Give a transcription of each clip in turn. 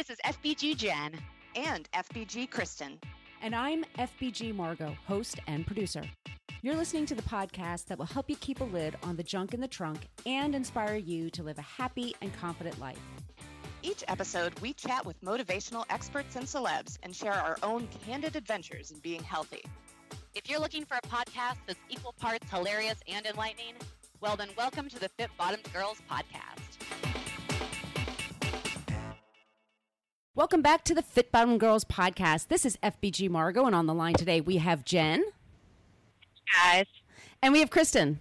This is FBG Jenn. And FBG Kristen. And I'm FBG Margo, host and producer. You're listening to the podcast that will help you keep a lid on the junk in the trunk and inspire you to live a happy and confident life. Each episode, we chat with motivational experts and celebs and share our own candid adventures in being healthy. If you're looking for a podcast that's equal parts hilarious and enlightening, well then welcome to the Fit Bottomed Girls podcast. Welcome back to the Fit Bottomed Girls podcast. This is FBG Margo, and on the line today we have Jenn. Guys. And we have Kristen.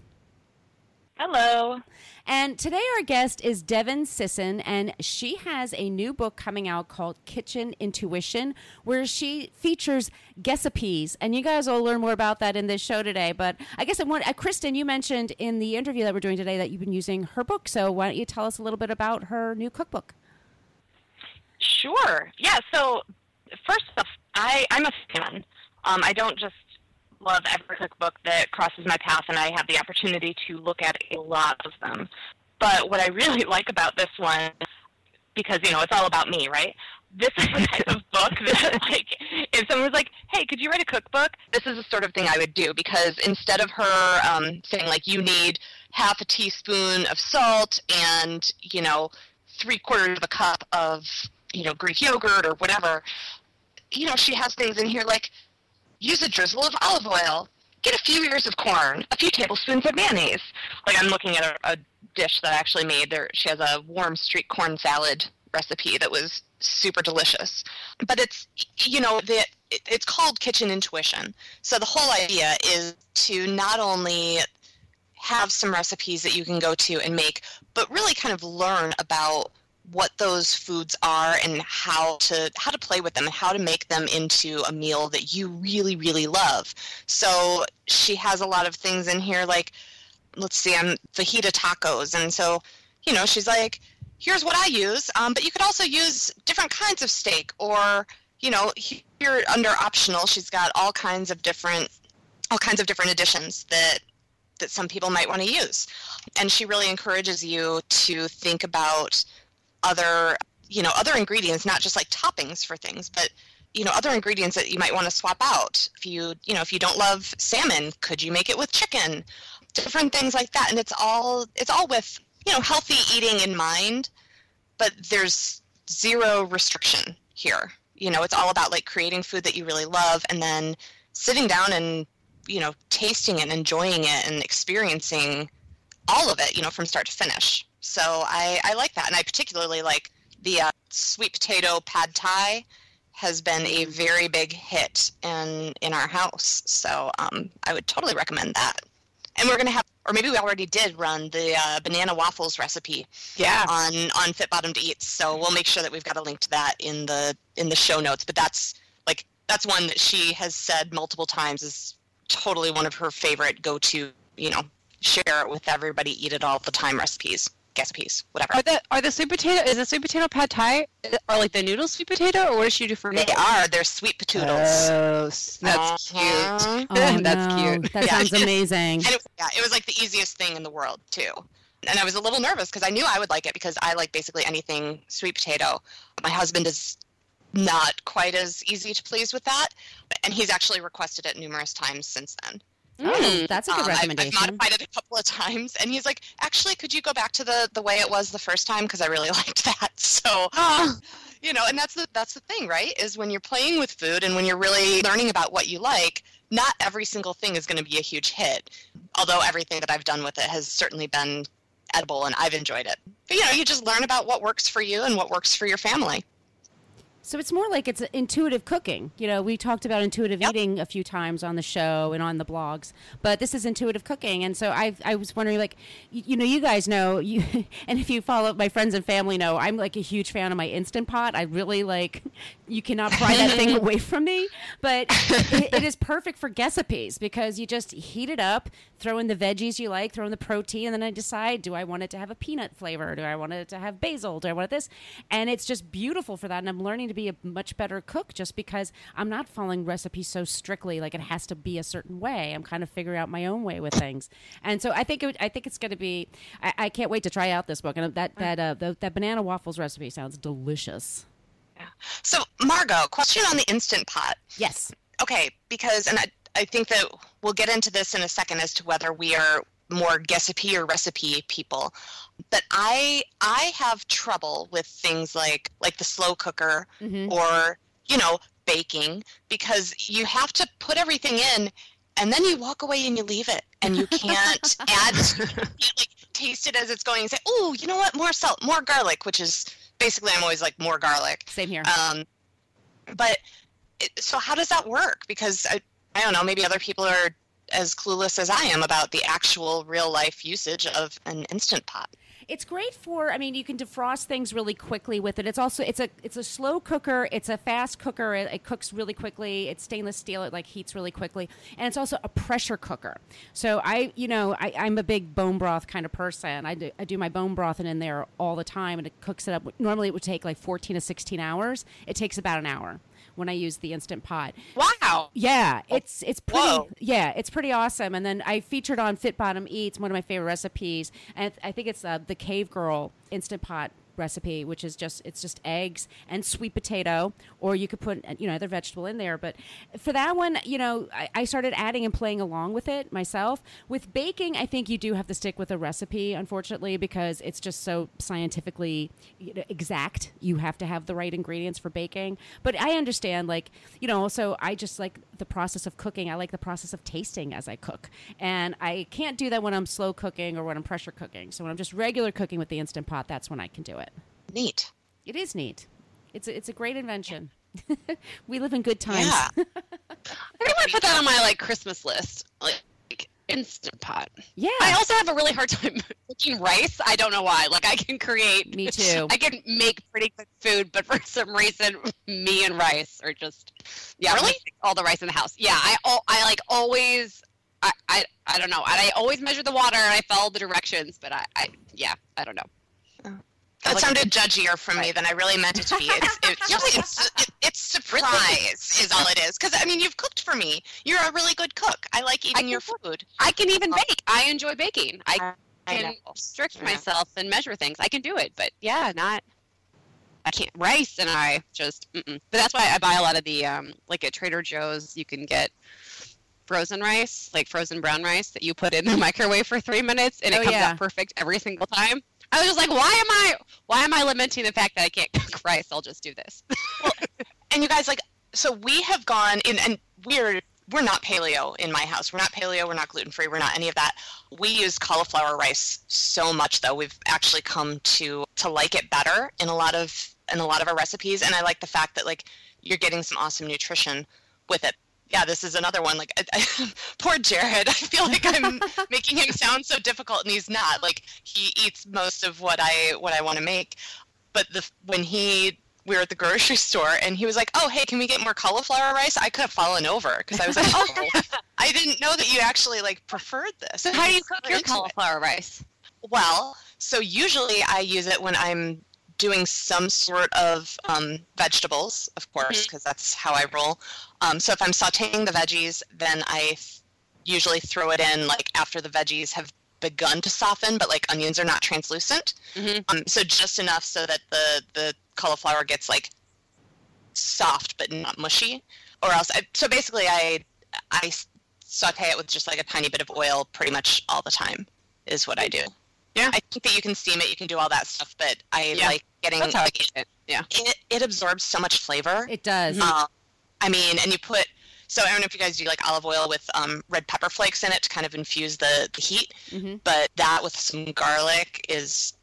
Hello. And today our guest is Devyn Sisson, and she has a new book coming out called Kitchen Intuition, where she features recipes. And you guys will learn more about that in this show today. But I guess Kristen, you mentioned in the interview that we're doing today that you've been using her book. So why don't you tell us a little bit about her new cookbook? Sure. Yeah, so first off, I'm a fan. I don't just love every cookbook that crosses my path, and I have the opportunity to look at a lot of them. But what I really like about this one, because, you know, it's all about me, right? This is the type of book that, like, if someone was like, hey, could you write a cookbook? This is the sort of thing I would do, because instead of her saying, like, you need half a teaspoon of salt and, you know, 3/4 of a cup of, you know, Greek yogurt or whatever, you know, she has things in here like, use a drizzle of olive oil, get a few ears of corn, a few tablespoons of mayonnaise. Like, I'm looking at a dish that I actually made there. She has a warm street corn salad recipe that was super delicious. But it's, you know, it's called Kitchen Intuition. So the whole idea is to not only have some recipes that you can go to and make, but really kind of learn about what those foods are and how to play with them and how to make them into a meal that you really, really love. So she has a lot of things in here like, let's see, fajita tacos. And so, you know, she's like, here's what I use, but you could also use different kinds of steak, or, you know, here under optional, she's got all kinds of different additions that some people might want to use. And she really encourages you to think about other ingredients, not just like toppings for things, but, you know, other ingredients that you might want to swap out. If you don't love salmon, could you make it with chicken? Different things like that. And it's all with, you know, healthy eating in mind, but there's zero restriction here. You know, it's all about like creating food that you really love and then sitting down and, you know, tasting it and enjoying it and experiencing all of it, you know, from start to finish. So I like that, and I particularly like the sweet potato pad thai has been a very big hit in our house. So I would totally recommend that. And we're gonna have, or maybe we already did run the banana waffles recipe, on Fit Bottomed Eats. So we'll make sure that we've got a link to that in the show notes. But that's one that she has said multiple times is totally one of her favorite go-to, you know, share it with everybody, eat it all the time recipes, whatever. Are the sweet potato, is the sweet potato pad thai, or like the noodle sweet potato, or what does she do for noodles? They're sweet potatoes. Oh, that's cute. Oh, That's cute. That sounds amazing. And it was like the easiest thing in the world too. And I was a little nervous because I knew I would like it because I like basically anything sweet potato. My husband is not quite as easy to please with that, and he's actually requested it numerous times since then. That's a good recommendation. I've modified it a couple of times, and he's like, actually, could you go back to the way it was the first time, because I really liked that. So, you know, and that's the thing, right, is when you're playing with food and when you're really learning about what you like, not every single thing is going to be a huge hit, although everything that I've done with it has certainly been edible, and I've enjoyed it. But, you know, you just learn about what works for you and what works for your family. So it's more like it's intuitive cooking. You know, we talked about intuitive eating a few times on the show and on the blogs, but this is intuitive cooking. And so I was wondering, like, you know, you guys know, and if you follow my friends and family know, I'm like a huge fan of my Instant Pot. I really like, you cannot pry that thing away from me, but it is perfect for recipes because you just heat it up, throw in the veggies you like, throw in the protein, and then I decide, do I want it to have a peanut flavor? Do I want it to have basil? Do I want this? And it's just beautiful for that. And I'm learning to be a much better cook just because I'm not following recipes so strictly, like it has to be a certain way. I'm kind of figuring out my own way with things. And so I think it's going to be, I can't wait to try out this book. And that banana waffles recipe sounds delicious. So, Margo, question on the Instant Pot. Yes. Okay, because, and I think that we'll get into this in a second as to whether we are more guessipy or recipe people. But I have trouble with things like the slow cooker or, baking, because you have to put everything in and then you walk away and you leave it and you can't add, you can't taste it as it's going and say, oh, you know what, more salt, more garlic, which is basically I'm always like more garlic. Same here. So how does that work? Because I don't know, maybe other people are as clueless as I am about the actual real life usage of an Instant Pot. It's great for, you can defrost things really quickly with it. It's also, it's a slow cooker. It's a fast cooker. It cooks really quickly. It's stainless steel. It heats really quickly. And it's also a pressure cooker. So I'm a big bone broth kind of person. I do my bone broth in there all the time, and it cooks it up. Normally it would take 14 to 16 hours. It takes about an hour when I use the Instant Pot. Wow. Yeah, it's pretty. Whoa. Yeah, it's pretty awesome. And then I featured on Fit Bottom Eats, one of my favorite recipes, and I think it's the Cave Girl Instant Pot recipe, which is just eggs and sweet potato, or you could put other vegetable in there. But for that one, I started adding and playing along with it myself. With baking, I think you do have to stick with a recipe, unfortunately, because it's just so scientifically exact. You have to have the right ingredients for baking. But I understand, also I just like the process of cooking. I like the process of tasting as I cook, and I can't do that when I'm slow cooking or when I'm pressure cooking. So when I'm just regular cooking with the Instant Pot, that's when I can do it. Neat. It is neat. It's a great invention. We live in good times. Yeah. I think I put that on my Christmas list, Instant Pot. Yeah. I also have a really hard time cooking rice. I don't know why. I can create. Me too. I can make pretty good food, but for some reason, me and rice are just Really? all the rice in the house. Yeah. I always. I don't know. I always measure the water and I follow the directions, but I don't know. That sounded judgier from me than I really meant it to be. It's surprise is all it is. Because, you've cooked for me. You're a really good cook. I like eating your food. I can even bake. I enjoy baking. I can restrict myself and measure things. I can do it, but I can't. Rice and I just, But that's why I buy a lot of the, at Trader Joe's, you can get frozen rice, frozen brown rice that you put in the microwave for 3 minutes and it comes out perfect every single time. I was just like, why am I lamenting the fact that I can't cook rice? I'll just do this. Well, and you guys, so we have gone in, and we're not paleo in my house. We're not paleo. We're not gluten-free. We're not any of that. We use cauliflower rice so much, though. We've actually come to like it better in a lot of our recipes, and I like the fact that you're getting some awesome nutrition with it. Yeah, this is another one. Poor Jared. I feel like I'm making him sound so difficult, and he's not. He eats most of what I want to make. But when we were at the grocery store, and he was like, "Oh, hey, can we get more cauliflower rice?" I could have fallen over because I was like, "Oh, I didn't know that you actually preferred this." So how do you cook your cauliflower rice? Well, so usually I use it when I'm doing some sort of vegetables, of course, because that's how I roll. So if I'm sauteing the veggies, then I usually throw it in after the veggies have begun to soften, but onions are not translucent. So just enough so that the cauliflower gets soft but not mushy. Or else, so basically I saute it with just a tiny bit of oil pretty much all the time is what I do. Yeah, I think that you can steam it, you can do all that stuff, but I like getting That's how I eat it. Yeah, it absorbs so much flavor. It does. And you put, so I don't know if you guys do olive oil with red pepper flakes in it to kind of infuse the heat, but that with some garlic is,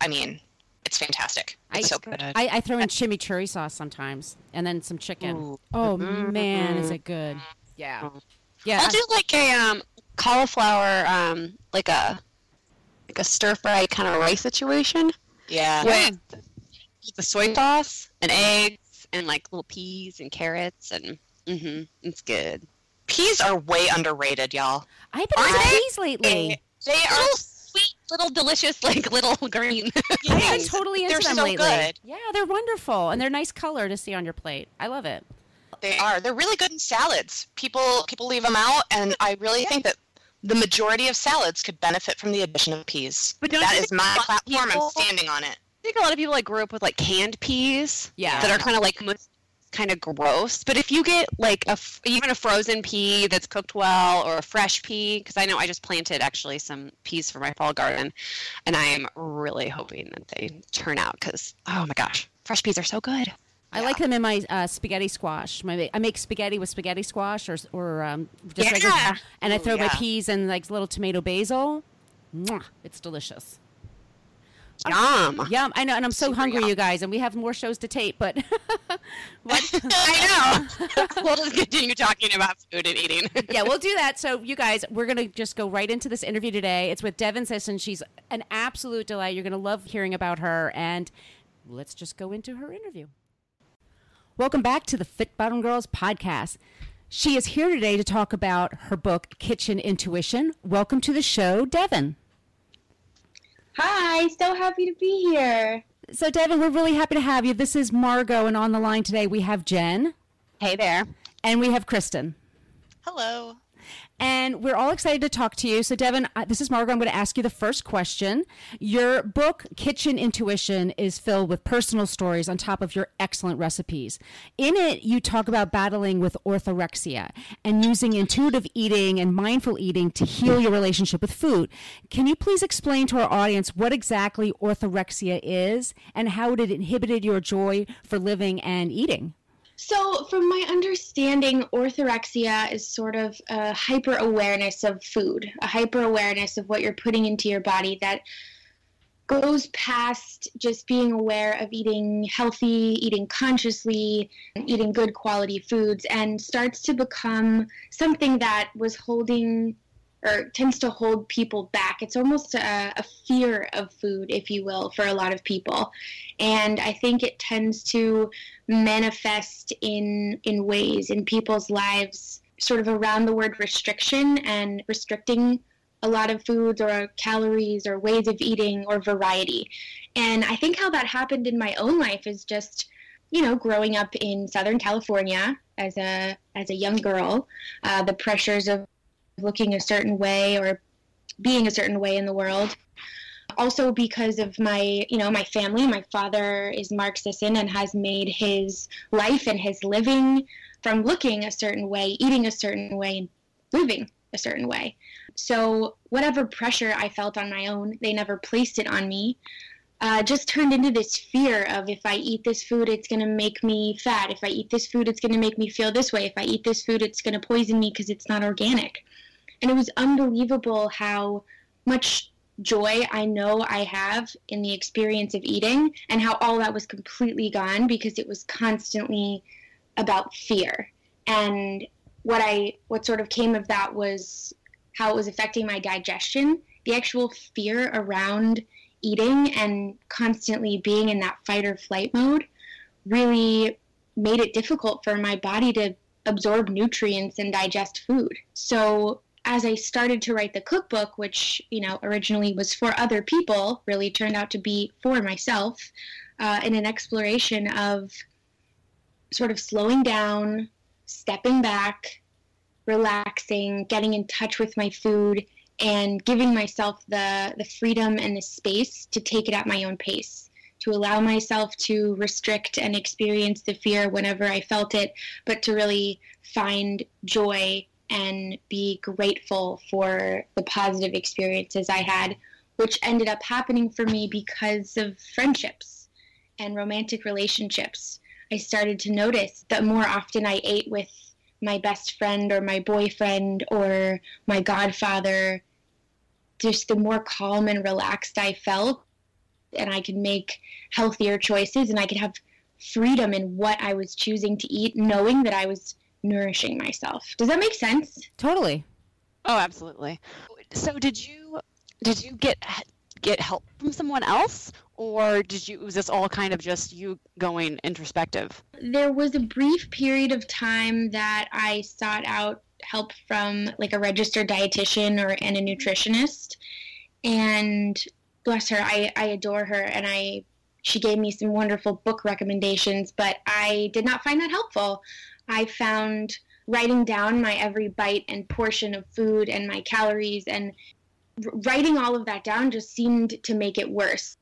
it's fantastic. It's so good. I throw in chimichurri sauce sometimes, and then some chicken. Ooh. Oh man, is it good? Yeah. Yeah. I'll do a cauliflower, a stir fry kind of rice situation. Yeah. With the soy sauce and eggs and little peas and carrots and it's good. Peas are way underrated, y'all. I've been eating peas lately. They are sweet, little delicious, little green. I've been totally into them lately. Good. Yeah, they're wonderful, and they're nice color to see on your plate. I love it. They are. They're really good in salads. People leave them out, and I really think that the majority of salads could benefit from the addition of peas. But that is my platform. I'm standing on it. Do think a lot of people like grew up with like canned peas. Yeah. That are kind of like kind of gross. But if you get like even a frozen pea that's cooked well, or a fresh pea, because I know I just planted actually some peas for my fall garden, and I am really hoping that they turn out because, oh my gosh, fresh peas are so good. I like them in my spaghetti squash. I make spaghetti with spaghetti squash or just regular, and I throw my peas and like little tomato basil. Mwah, it's delicious. Yum. Yum. I know, and I'm so hungry, you guys, and we have more shows to tape, but I know. We'll just continue talking about food and eating. Yeah, we'll do that. So, you guys, we're going to just go right into this interview today. It's with Devyn Sisson. She's an absolute delight. You're going to love hearing about her, and let's just go into her interview. Welcome back to the Fit Bottom Girls podcast. She is here today to talk about her book, Kitchen Intuition. Welcome to the show, Devyn. Hi, so happy to be here. So, Devyn, we're really happy to have you. This is Margo, and on the line today we have Jenn. Hey there. And we have Kristen. Hello. And we're all excited to talk to you. So, Devyn, this is Margo. I'm going to ask you the first question. Your book, Kitchen Intuition, is filled with personal stories on top of your excellent recipes. In it, you talk about battling with orthorexia and using intuitive eating and mindful eating to heal your relationship with food. Can you please explain to our audience what exactly orthorexia is and how it inhibited your joy for living and eating? So, from my understanding, orthorexia is sort of a hyper-awareness of food, a hyper-awareness of what you're putting into your body that goes past just being aware of eating healthy, eating consciously, eating good quality foods, and starts to become something that was holding or tends to hold people back. It's almost a fear of food, if you will, for a lot of people. And I think it tends to manifest in ways in people's lives sort of around the word restriction and restricting a lot of foods or calories or ways of eating or variety. And I think how that happened in my own life is just, growing up in Southern California as a young girl, the pressures of looking a certain way or being a certain way in the world. Also because of my family. My father is Mark Sisson and has made his life and his living from looking a certain way, eating a certain way, and living a certain way. So whatever pressure I felt on my own, they never placed it on me, just turned into this fear of if I eat this food, it's going to make me fat. If I eat this food, it's going to make me feel this way. If I eat this food, it's going to poison me because it's not organic. And it was unbelievable how much joy I know I have in the experience of eating and how all that was completely gone because it was constantly about fear. And what sort of came of that was how it was affecting my digestion, the actual fear around eating and constantly being in that fight or flight mode really made it difficult for my body to absorb nutrients and digest food. So as I started to write the cookbook, which, originally was for other people, really turned out to be for myself, in an exploration of sort of slowing down, stepping back, relaxing, getting in touch with my food, and giving myself the freedom and the space to take it at my own pace, to allow myself to restrict and experience the fear whenever I felt it, but to really find joy and be grateful for the positive experiences I had, which ended up happening for me because of friendships and romantic relationships. I started to notice that more often I ate with my best friend or my boyfriend or my godfather, just the more calm and relaxed I felt, and I could make healthier choices and I could have freedom in what I was choosing to eat, knowing that I was nourishing myself. Does that make sense? Totally. Oh, absolutely. So did you get help from someone else, or was this all kind of just you going introspective? There was a brief period of time that I sought out help from like a registered dietitian and a nutritionist, and bless her, I adore her, and she gave me some wonderful book recommendations, but I did not find that helpful. I found writing down my every bite and portion of food and my calories and writing all of that down just seemed to make it worse.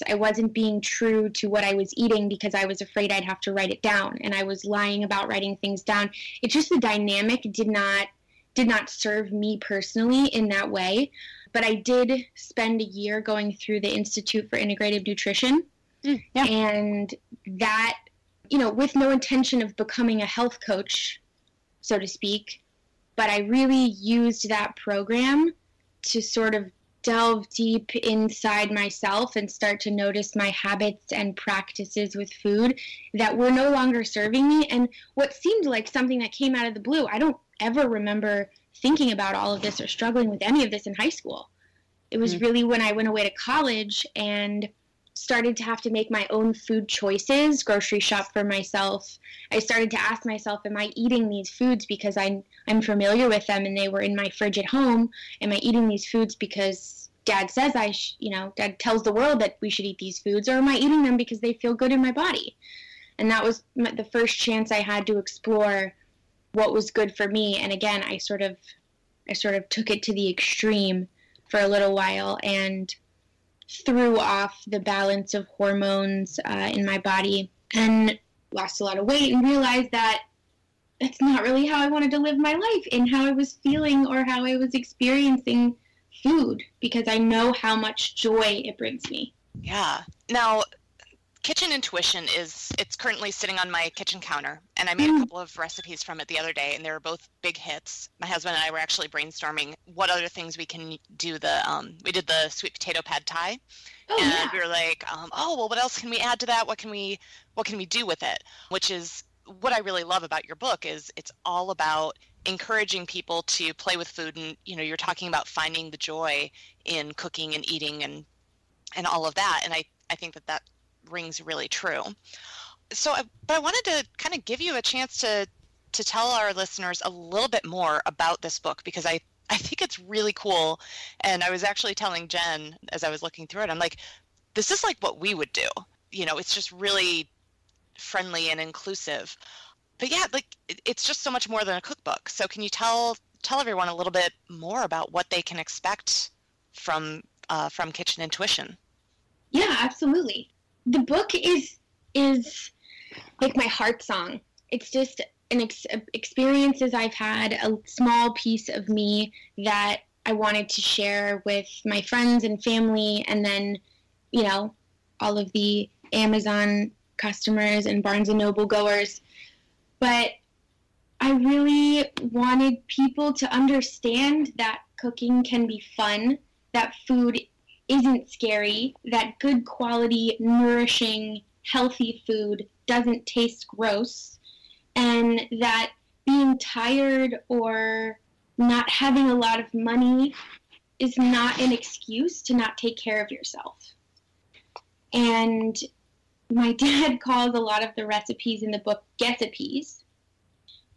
I wasn't being true to what I was eating because I was afraid I'd have to write it down, and I was lying about writing things down. It's just the dynamic did not serve me personally in that way. But I did spend a year going through the Institute for Integrative Nutrition. Yeah. And that, with no intention of becoming a health coach, so to speak, but I really used that program to sort of delve deep inside myself and start to notice my habits and practices with food that were no longer serving me. And what seemed like something that came out of the blue, I don't ever remember thinking about all of this or struggling with any of this in high school. It was really when I went away to college and started to have to make my own food choices, grocery shop for myself. I started to ask myself, am I eating these foods because I'm familiar with them and they were in my fridge at home? Am I eating these foods because Dad says Dad tells the world that we should eat these foods, or am I eating them because they feel good in my body? And that was the first chance I had to explore what was good for me. And again, I sort of took it to the extreme for a little while and threw off the balance of hormones in my body and lost a lot of weight and realized that that's not really how I wanted to live my life and how I was feeling or how I was experiencing food, because I know how much joy it brings me. Yeah. Now, Kitchen Intuition it's currently sitting on my kitchen counter, and I made a couple of recipes from it the other day, and they were both big hits. My husband and I were actually brainstorming what other things we can do. We did the sweet potato pad thai, we were like, well, what else can we add to that? What can we do with it? Which is what I really love about your book is it's all about encouraging people to play with food, and you're talking about finding the joy in cooking and eating and all of that, and I think that rings really true. But I wanted to kind of give you a chance to tell our listeners a little bit more about this book, because I think it's really cool. And I was actually telling Jenn as I was looking through it, I'm like, this is like what we would do. It's just really friendly and inclusive. But yeah, like it's just so much more than a cookbook. So can you tell everyone a little bit more about what they can expect from Kitchen Intuition? Yeah, absolutely. The book is like my heart song. It's just experiences I've had, a small piece of me that I wanted to share with my friends and family, and then, all of the Amazon customers and Barnes & Noble goers. But I really wanted people to understand that cooking can be fun, that food isn't scary, that good quality, nourishing, healthy food doesn't taste gross, and that being tired or not having a lot of money is not an excuse to not take care of yourself. And my dad calls a lot of the recipes in the book "guessipes"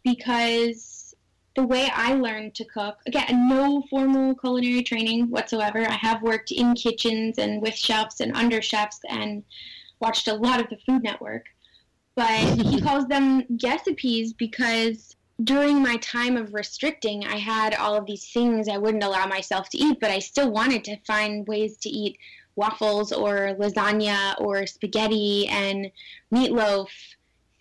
because the way I learned to cook, again, no formal culinary training whatsoever. I have worked in kitchens and with chefs and under chefs and watched a lot of the Food Network. But he calls them guessipes because during my time of restricting, I had all of these things I wouldn't allow myself to eat, but I still wanted to find ways to eat waffles or lasagna or spaghetti and meatloaf,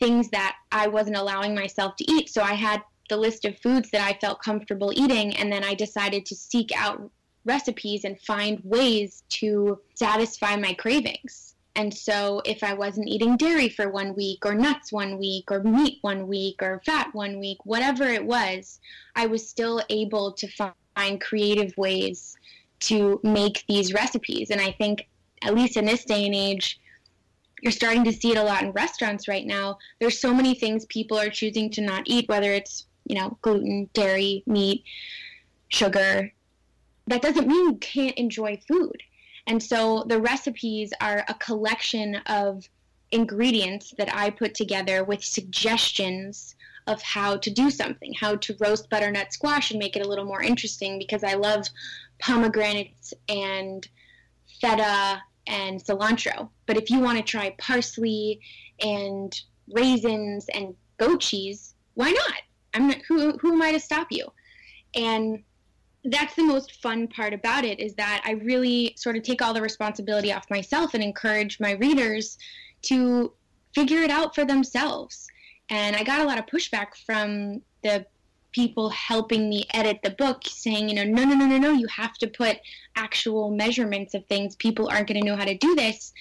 things that I wasn't allowing myself to eat. So I had the list of foods that I felt comfortable eating, and then I decided to seek out recipes and find ways to satisfy my cravings. And so if I wasn't eating dairy for 1 week, or nuts 1 week, or meat 1 week, or fat 1 week, whatever it was, I was still able to find creative ways to make these recipes. And I think, at least in this day and age, you're starting to see it a lot in restaurants right now. There's so many things people are choosing to not eat, whether it's gluten, dairy, meat, sugar. That doesn't mean you can't enjoy food. And so the recipes are a collection of ingredients that I put together with suggestions of how to do something, how to roast butternut squash and make it a little more interesting, because I love pomegranates and feta and cilantro. But if you want to try parsley and raisins and goat cheese, why not? Who am I to stop you? And that's the most fun part about it, is that I really sort of take all the responsibility off myself and encourage my readers to figure it out for themselves. And I got a lot of pushback from the people helping me edit the book, saying, no, you have to put actual measurements of things. People aren't going to know how to do this.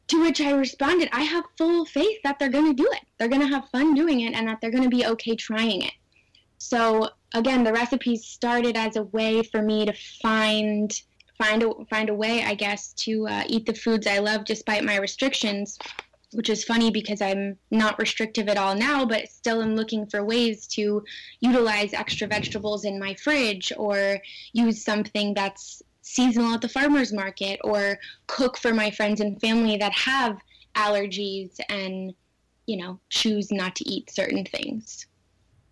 To which I responded, I have full faith that they're going to do it. They're going to have fun doing it, and that they're going to be okay trying it. So again, the recipes started as a way for me to find a way, I guess, to eat the foods I love despite my restrictions, which is funny because I'm not restrictive at all now, but still am looking for ways to utilize extra vegetables in my fridge, or use something that's seasonal at the farmer's market, or cook for my friends and family that have allergies and, choose not to eat certain things.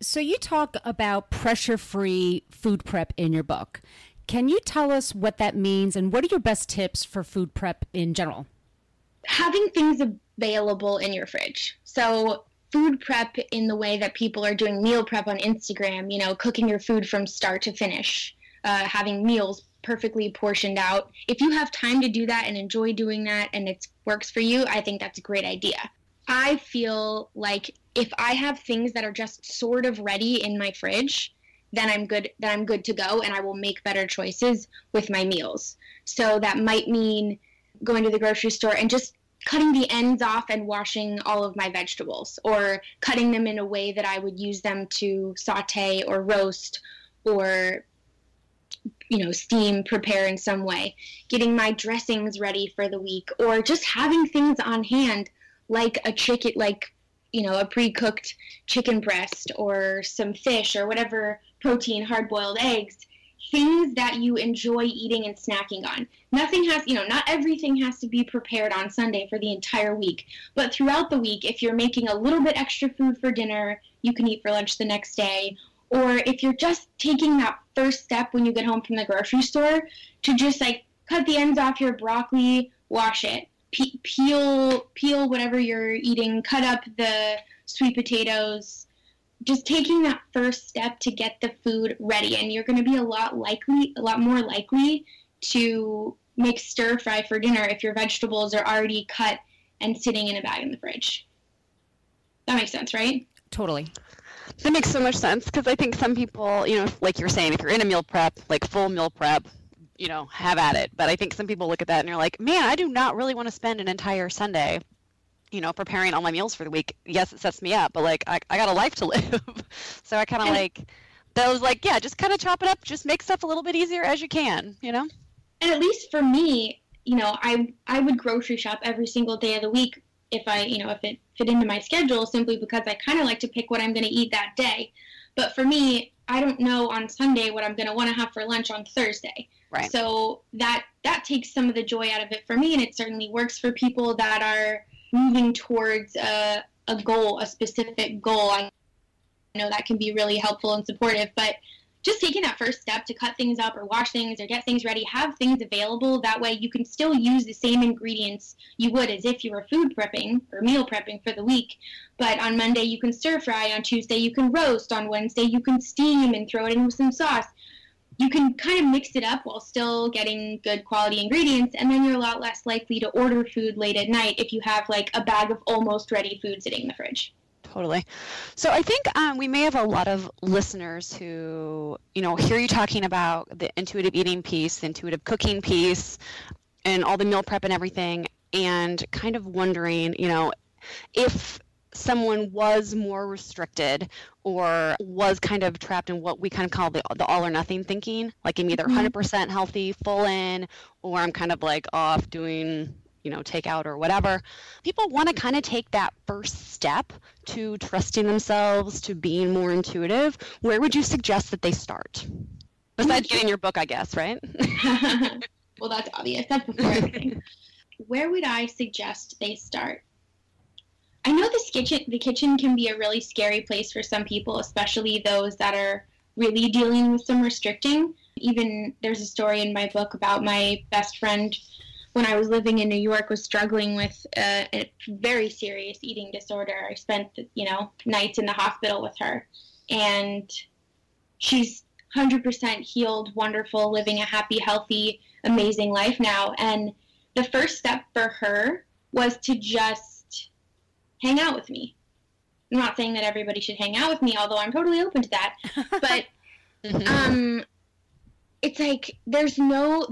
So you talk about pressure-free food prep in your book. Can you tell us what that means, and what are your best tips for food prep in general? Having things available in your fridge. So food prep in the way that people are doing meal prep on Instagram, cooking your food from start to finish, having meals perfectly portioned out. If you have time to do that and enjoy doing that and it works for you, I think that's a great idea. I feel like if I have things that are just sort of ready in my fridge, then I'm good to go, and I will make better choices with my meals. So that might mean going to the grocery store and just cutting the ends off and washing all of my vegetables, or cutting them in a way that I would use them to saute or roast or steam, prepare in some way, getting my dressings ready for the week, or just having things on hand like a chicken, a pre-cooked chicken breast or some fish or whatever protein, hard-boiled eggs, things that you enjoy eating and snacking on. Nothing has, not everything has to be prepared on Sunday for the entire week, but throughout the week, if you're making a little bit extra food for dinner, you can eat for lunch the next day. Or if you're just taking that first step when you get home from the grocery store to just cut the ends off your broccoli, wash it, peel whatever you're eating, cut up the sweet potatoes, just taking that first step to get the food ready, and you're going to be a lot more likely to make stir fry for dinner if your vegetables are already cut and sitting in a bag in the fridge. That makes sense, right? Totally. That makes so much sense, because I think some people, like you're saying, if you're in a meal prep, full meal prep, have at it. But I think some people look at that and you're like, man, I do not really want to spend an entire Sunday, preparing all my meals for the week. Yes, it sets me up, but I got a life to live. So I kind of just kind of chop it up, just make stuff a little bit easier as you can, And at least for me, I would grocery shop every single day of the week if it fit into my schedule, simply because I kind of like to pick what I'm going to eat that day. But for me, I don't know on Sunday what I'm going to want to have for lunch on Thursday. Right. So that takes some of the joy out of it for me, and it certainly works for people that are moving towards a goal, a specific goal. I know that can be really helpful and supportive, but just taking that first step to cut things up or wash things or get things ready, have things available. That way you can still use the same ingredients you would as if you were food prepping or meal prepping for the week. But on Monday you can stir fry, on Tuesday you can roast, on Wednesday you can steam and throw it in with some sauce. You can kind of mix it up while still getting good quality ingredients, and then you're a lot less likely to order food late at night if you have a bag of almost ready food sitting in the fridge. Totally. So I think we may have a lot of listeners who, hear you talking about the intuitive eating piece, the intuitive cooking piece, and all the meal prep and everything, and kind of wondering, if someone was more restricted or was kind of trapped in what we kind of call the all or nothing thinking, like I'm either 100% healthy, full in, or I'm kind of off doing takeout or whatever. People want to kind of take that first step to trusting themselves, to being more intuitive. Where would you suggest that they start? Besides getting your book, I guess, right? Well, that's obvious. That's before everything. Where would I suggest they start? I know the kitchen can be a really scary place for some people, especially those that are really dealing with some restricting. Even there's a story in my book about my best friend when I was living in New York was struggling with a very serious eating disorder. I spent, nights in the hospital with her. And she's 100% healed, wonderful, living a happy, healthy, amazing life now. And the first step for her was to just hang out with me. I'm not saying that everybody should hang out with me, although I'm totally open to that. But it's like there's no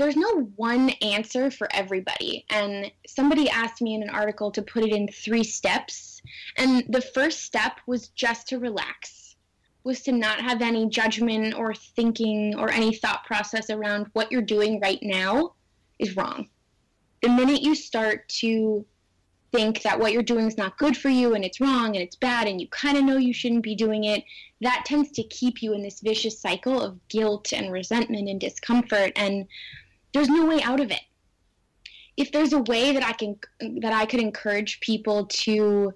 one answer for everybody. And somebody asked me in an article to put it in 3 steps. And the first step was just to relax, was to not have any judgment or thinking or any thought process around what you're doing right now is wrong. The minute you start to think that what you're doing is not good for you and it's wrong and it's bad and you kind of know you shouldn't be doing it, that tends to keep you in this vicious cycle of guilt and resentment and discomfort, and there's no way out of it. If there's a way that I could encourage people to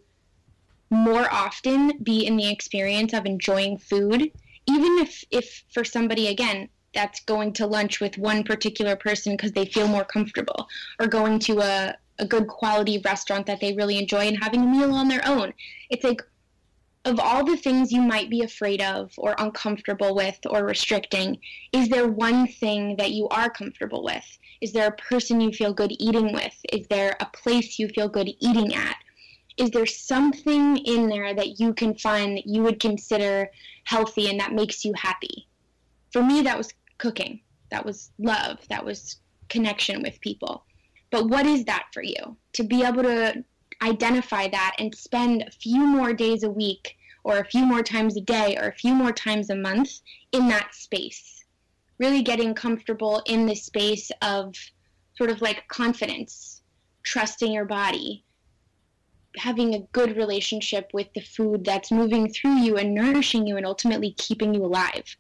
more often be in the experience of enjoying food, even if for somebody, again, that's going to lunch with one particular person because they feel more comfortable, or going to a good quality restaurant that they really enjoy and having a meal on their own. It's like, of all the things you might be afraid of or uncomfortable with or restricting, is there one thing that you are comfortable with? Is there a person you feel good eating with? Is there a place you feel good eating at? Is there something in there that you can find that you would consider healthy and that makes you happy? For me, that was cooking. That was love. That was connection with people. But what is that for you? To be able to identify that and spend a few more days a week or a few more times a day or a few more times a month in that space. Really getting comfortable in the space of sort of like confidence, trusting your body, having a good relationship with the food that's moving through you and nourishing you and ultimately keeping you alive.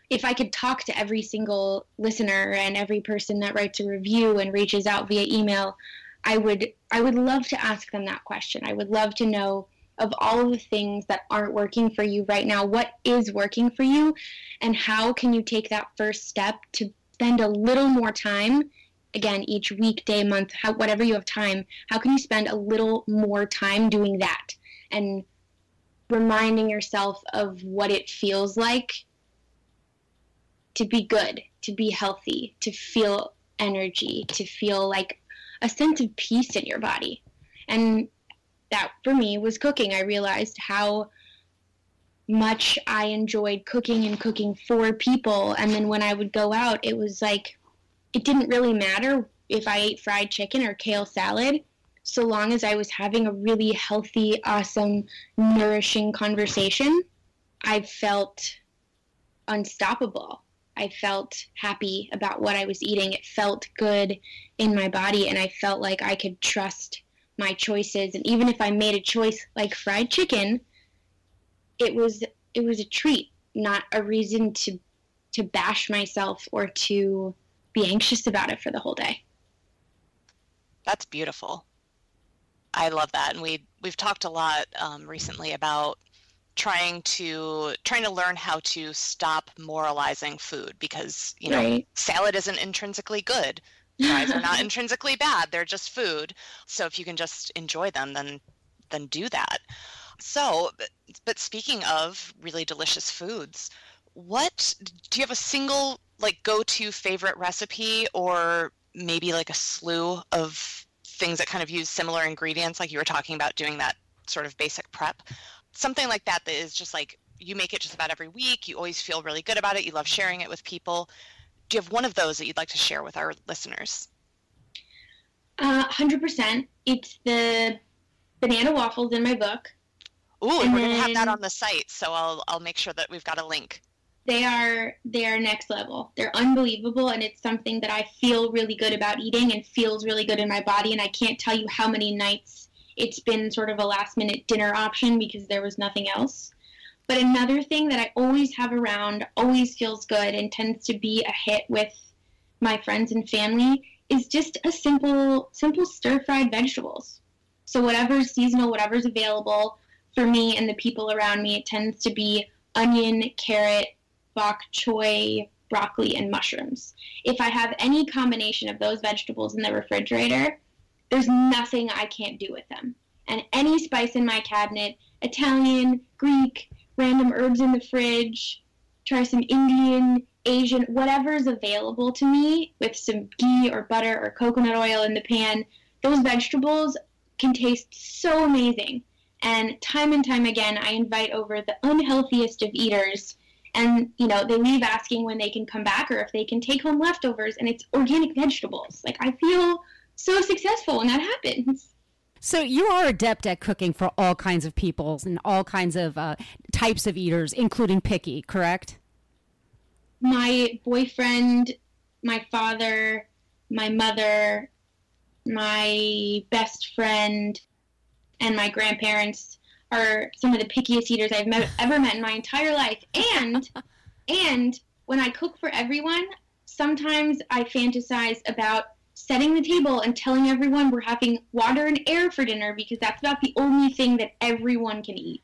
If I could talk to every single listener and every person that writes a review and reaches out via email, I would love to ask them that question. I would love to know, of all of the things that aren't working for you right now, what is working for you, and how can you take that first step to spend a little more time, again, each weekday, month, whatever you have time, how can you spend a little more time doing that and reminding yourself of what it feels like to be good, to be healthy, to feel energy, to feel like a sense of peace in your body. And that, for me, was cooking. I realized how much I enjoyed cooking and cooking for people. And then when I would go out, it was like, it didn't really matter if I ate fried chicken or kale salad, so long as I was having a really healthy, awesome, nourishing conversation. I felt unstoppable. I felt happy about what I was eating. It felt good in my body, and I felt like I could trust my choices. And even if I made a choice like fried chicken, it was a treat, not a reason to bash myself or to be anxious about it for the whole day. That's beautiful. I love that. And we've talked a lot recently about trying to learn how to stop moralizing food, because Right. Salad isn't intrinsically good. Fries are not intrinsically bad. They're just food. So if you can just enjoy them, then do that. So, but speaking of really delicious foods, do you have a single go-to favorite recipe, or maybe like a slew of things that kind of use similar ingredients, like you were talking about doing that sort of basic prep? Something like that is just like you make it just about every week. You always feel really good about it. You love sharing it with people. Do you have one of those that you'd like to share with our listeners? 100%. It's the Banana Waffles in my book. Ooh, and we're going to have that on the site, so I'll make sure that we've got a link. They are next level. They're unbelievable, and it's something that I feel really good about eating and feels really good in my body, and I can't tell you how many nights it's been sort of a last-minute dinner option because there was nothing else. But another thing that I always have around, always feels good, and tends to be a hit with my friends and family is just a simple stir-fried vegetables. So whatever's seasonal, whatever's available for me and the people around me, it tends to be onion, carrot, bok choy, broccoli, and mushrooms. If I have any combination of those vegetables in the refrigerator, there's nothing I can't do with them. And any spice in my cabinet, Italian, Greek, random herbs in the fridge, try some Indian, Asian, whatever's available to me with some ghee or butter or coconut oil in the pan. Those vegetables can taste so amazing. And time again, I invite over the unhealthiest of eaters, and, you know, they leave asking when they can come back or if they can take home leftovers, and it's organic vegetables. Like, I feel so successful when that happens. So you are adept at cooking for all kinds of peoples and all kinds of types of eaters, including picky, correct? My boyfriend, my father, my mother, my best friend, and my grandparents are some of the pickiest eaters I've ever met in my entire life. And when I cook for everyone, sometimes I fantasize about setting the table and telling everyone we're having water and air for dinner because that's about the only thing that everyone can eat.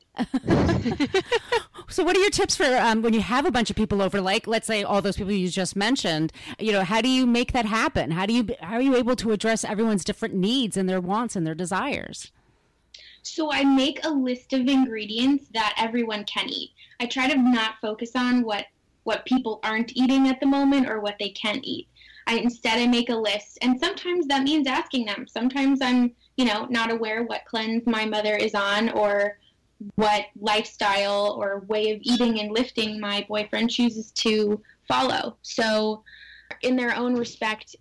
So what are your tips for when you have a bunch of people over, like, let's say all those people you just mentioned, you know, how do you make that happen? How are you able to address everyone's different needs and their wants and their desires? So I make a list of ingredients that everyone can eat. I try to not focus on what people aren't eating at the moment or what they can eat. Instead, I make a list, and sometimes that means asking them. Sometimes I'm, you know, not aware what cleanse my mother is on or what lifestyle or way of eating and lifting my boyfriend chooses to follow. So in their own respect,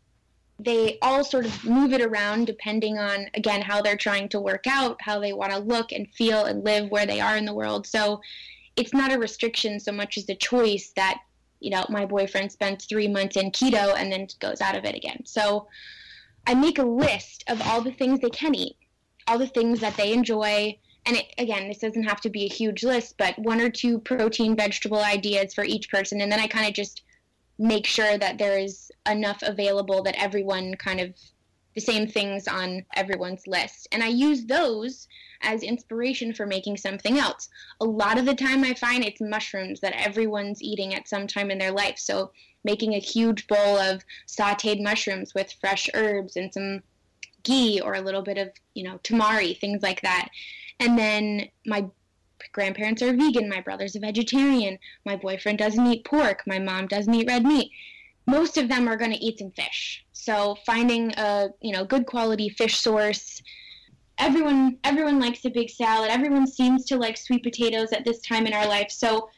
they all sort of move it around depending on, again, how they're trying to work out, how they want to look and feel and live where they are in the world. So it's not a restriction so much as a choice that, you know, my boyfriend spends 3 months in keto and then goes out of it again. So I make a list of all the things they can eat, all the things that they enjoy. And again, this doesn't have to be a huge list, but 1 or 2 protein vegetable ideas for each person. And then I kind of just make sure that there is enough available that everyone kind of the same things on everyone's list. And I use those as inspiration for making something else. A lot of the time I find it's mushrooms that everyone's eating at some time in their life. So making a huge bowl of sauteed mushrooms with fresh herbs and some ghee or a little bit of, you know, tamari, things like that. And then my grandparents are vegan, my brother's a vegetarian, my boyfriend doesn't eat pork, my mom doesn't eat red meat. Most of them are going to eat some fish. So finding a, you know, good quality fish source. Everyone likes a big salad. Everyone seems to like sweet potatoes at this time in our life. So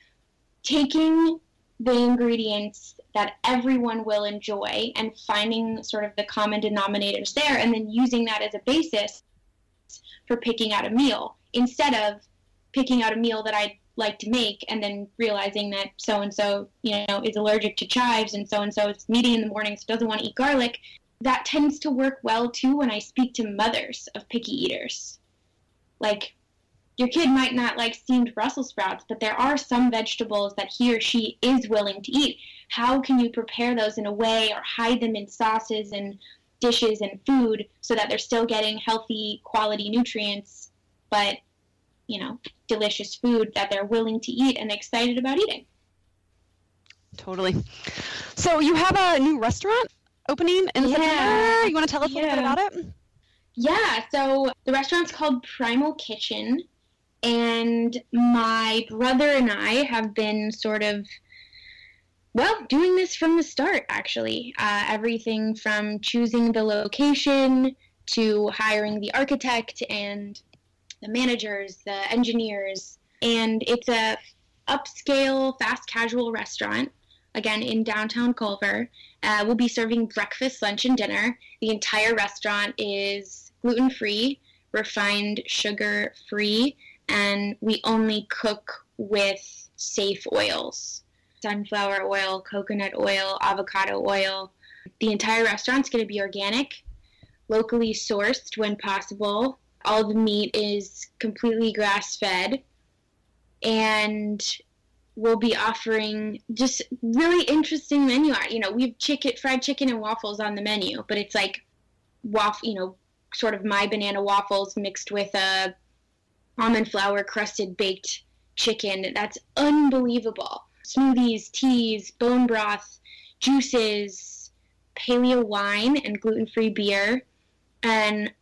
taking the ingredients that everyone will enjoy and finding sort of the common denominators there and then using that as a basis for picking out a meal instead of picking out a meal that I'd like to make and then realizing that so-and-so, you know, is allergic to chives and so-and-so is meeting in the morning so doesn't want to eat garlic. That tends to work well, too, when I speak to mothers of picky eaters. Like, your kid might not like steamed Brussels sprouts, but there are some vegetables that he or she is willing to eat. How can you prepare those in a way or hide them in sauces and dishes and food so that they're still getting healthy, quality nutrients, but, you know, delicious food that they're willing to eat and excited about eating? Totally. So you have a new restaurant opening in September. You want to tell us a little bit about it? Yeah, so the restaurant's called Primal Kitchen, and my brother and I have been sort of, well, doing this from the start, actually. Everything from choosing the location to hiring the architect and the managers, the engineers, and it's a upscale, fast casual restaurant, again, in downtown Culver. We'll be serving breakfast, lunch, and dinner. The entire restaurant is gluten-free, refined sugar-free, and we only cook with safe oils. Sunflower oil, coconut oil, avocado oil. The entire restaurant's going to be organic, locally sourced when possible. All the meat is completely grass-fed, and we'll be offering just really interesting menu. You know, we have fried chicken and waffles on the menu, but it's like sort of my banana waffles mixed with a almond flour crusted baked chicken. That's unbelievable. Smoothies, teas, bone broth, juices, paleo wine, and gluten-free beer. And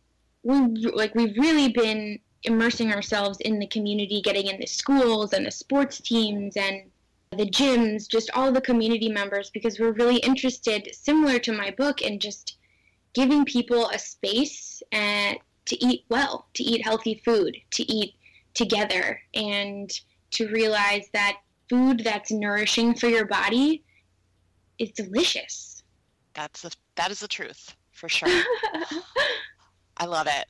we've really been immersing ourselves in the community, getting in the schools and the sports teams and the gyms, just all the community members, because we're really interested, similar to my book, in just giving people a space to eat well, to eat healthy food, to eat together, and to realize that food that's nourishing for your body is delicious. That is the truth, for sure. I love it.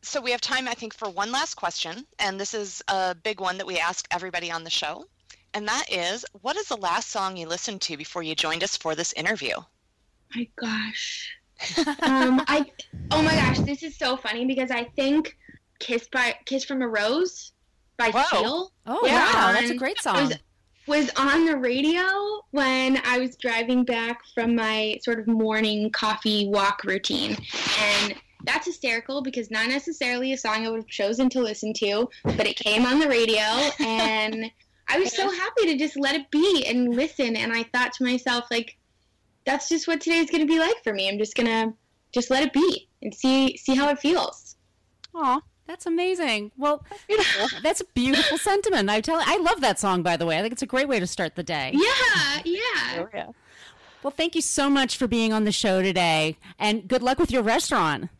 So we have time, I think, for one last question, and this is a big one that we ask everybody on the show, and that is, what is the last song you listened to before you joined us for this interview? My gosh. Oh my gosh, this is so funny because I think Kiss from a Rose by Seal. Oh, wow, that's a great song. Was on the radio when I was driving back from my sort of morning coffee walk routine. And that's hysterical because not necessarily a song I would have chosen to listen to, but it came on the radio and I was so happy to just let it be and listen. And I thought to myself, like, that's just what today's going to be like for me. I'm just going to just let it be and see how it feels. Aw, that's amazing. Well, that's beautiful. That's a beautiful sentiment. I love that song, by the way. I think it's a great way to start the day. Yeah. Well, thank you so much for being on the show today, and good luck with your restaurant.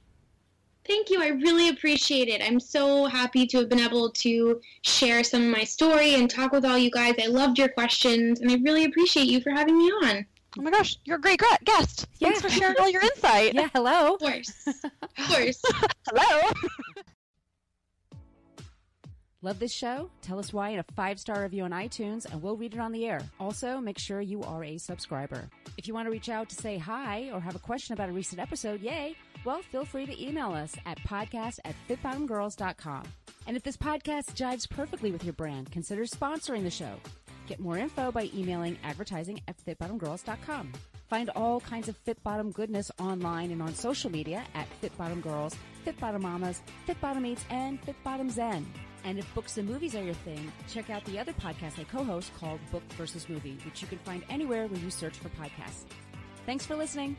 Thank you. I really appreciate it. I'm so happy to have been able to share some of my story and talk with all you guys. I loved your questions, and I really appreciate you for having me on. Oh my gosh, you're a great guest. Thanks for sharing all your insight. Yeah, hello. Of course. Hello. Love this show? Tell us why in a 5-star review on iTunes, and we'll read it on the air. Also, make sure you are a subscriber. If you want to reach out to say hi or have a question about a recent episode, yay, well, feel free to email us at podcast@fitbottomgirls.com. And if this podcast jives perfectly with your brand, consider sponsoring the show. Get more info by emailing advertising@fitbottomgirls.com. Find all kinds of Fit Bottom goodness online and on social media at Fit Bottom Girls, Fit Bottom Mamas, Fit Bottom Eats, and Fit Bottom Zen. And if books and movies are your thing, check out the other podcast I co-host called Book versus Movie, which you can find anywhere where you search for podcasts. Thanks for listening.